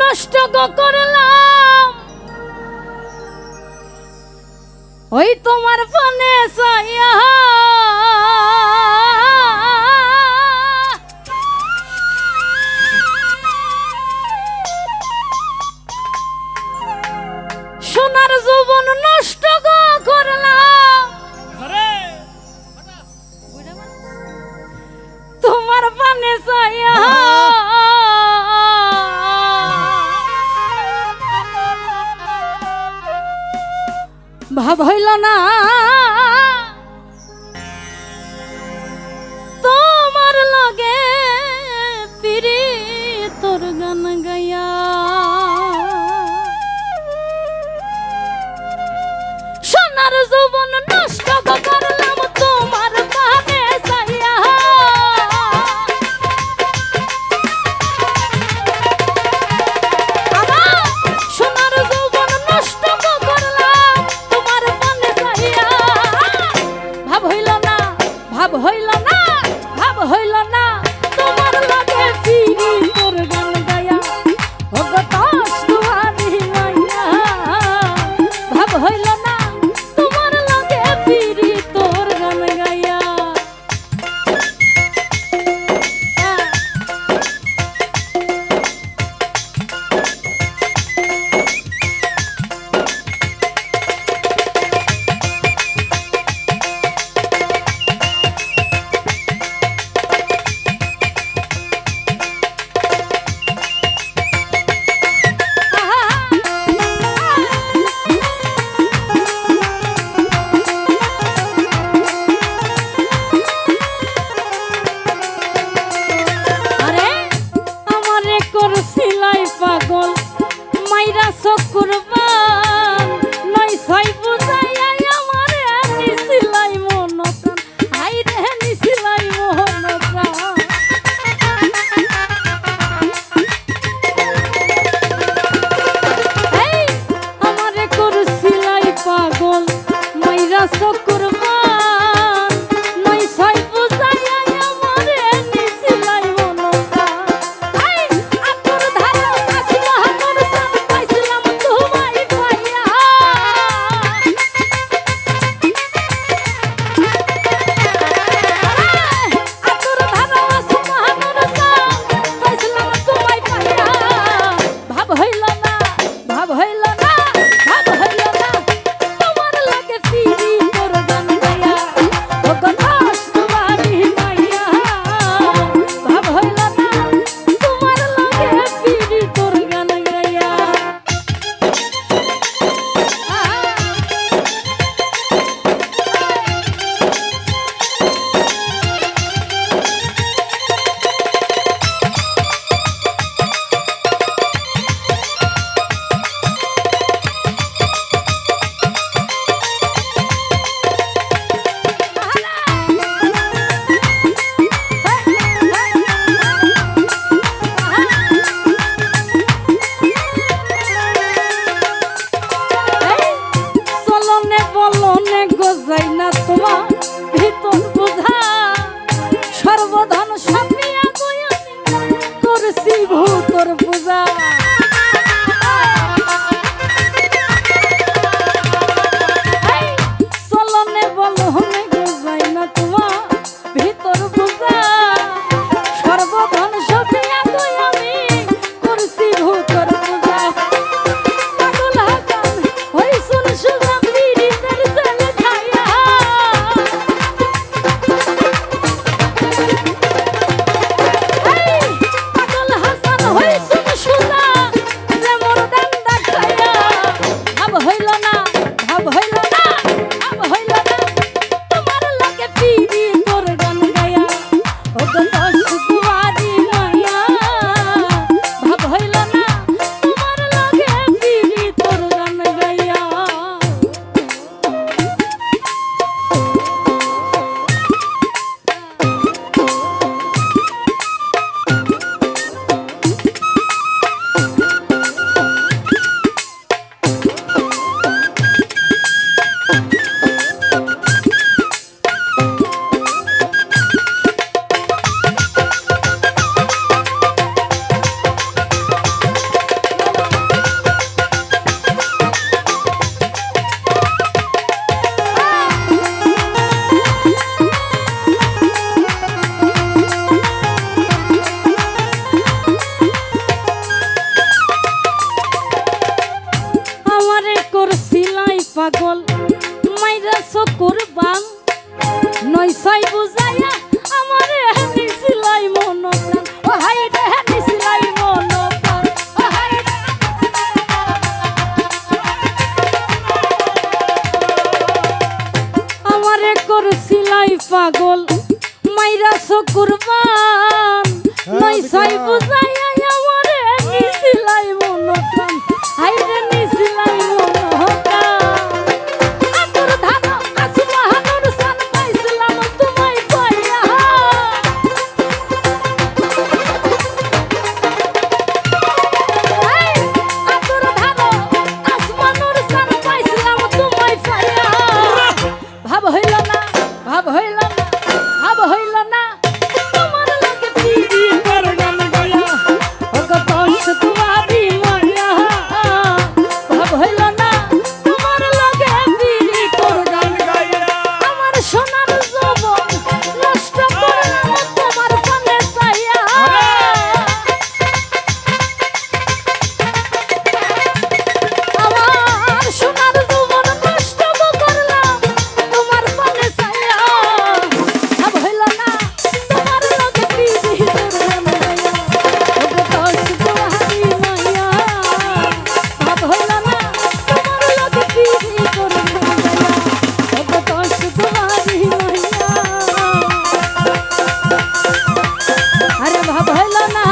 নষ্ট করলাম ওই তোমার ফোনে সাইয়া সোনার যৌবন নষ্ট করলাম তোমার পানে সাইয়া ভাব হইল না তোমার লগে পিরি তোর গান গাইয়া সোনার যৌবন নষ্ট করলাম তোমার পানে সাইয়া সোনার যৌবন নষ্ট করলাম তোমার পানে সাইয়া ভাব হইল না ভাব হইল না ভাব হইল না তোমার লগে ফিরি তোর গান গায়া ওগো তাস দুয়ারি লাইয়া ভাব হইল না তোমার লগে ফিরি তোর গান গায়া করছিলাই পাগল মাইরা চকুরবান নয় ছয় বুঝাইয়া আমারে নিছিলাই মন প্রাণ আই রে নিছিলাই মন প্রাণ এই আমারে করছিলাই পাগল মাইরা চকুরবান নয় ছয় বুঝাইয়া আমারে নিছিলাই মন প্রাণ তোমার কুরবান নয় ছয় বুঝাইয়া আমারে নিছিলাই মন প্রাণ ও হাই রে নিছিলাই মন প্রাণ ও হাই রে আমারে করছিলাই পাগল মাইরা কুরবান নয় ছয় বুঝাইয়া আমারে নিছিলাই মন প্রাণ হাই রে নিছিলাই মন প্রাণ আতর ধারা আসবাহানুর সান পাইছিলাম তোমায় পাইয়া আতর ধারা আসমানুর সান পাইছিলাম তোমায় পাইয়া ভাব হইল না ভাব হইল না ভাব হইল না তোমার লাগে পিড়ি কর গান গায়া ওগো কষ্ট তোমারি মায়া ভাব হইল না তোমার লাগে পিড়ি কর গান গায়া আমার সোনার যৌবন নষ্ট করলাম তোমার পানে চাইয়া আমার সোনার যৌবন নষ্ট করলাম তোমার পানে চাইয়া ভাব হইল না তোমার লাগে পিড়ি কর গান গায়া ওগো কষ্ট তোমারি মায়া ভাব হইল না তোমার লাগে পিড়ি কর গান গায়া ওগো কষ্ট তোমারি মায়া আরে ভাব হইল না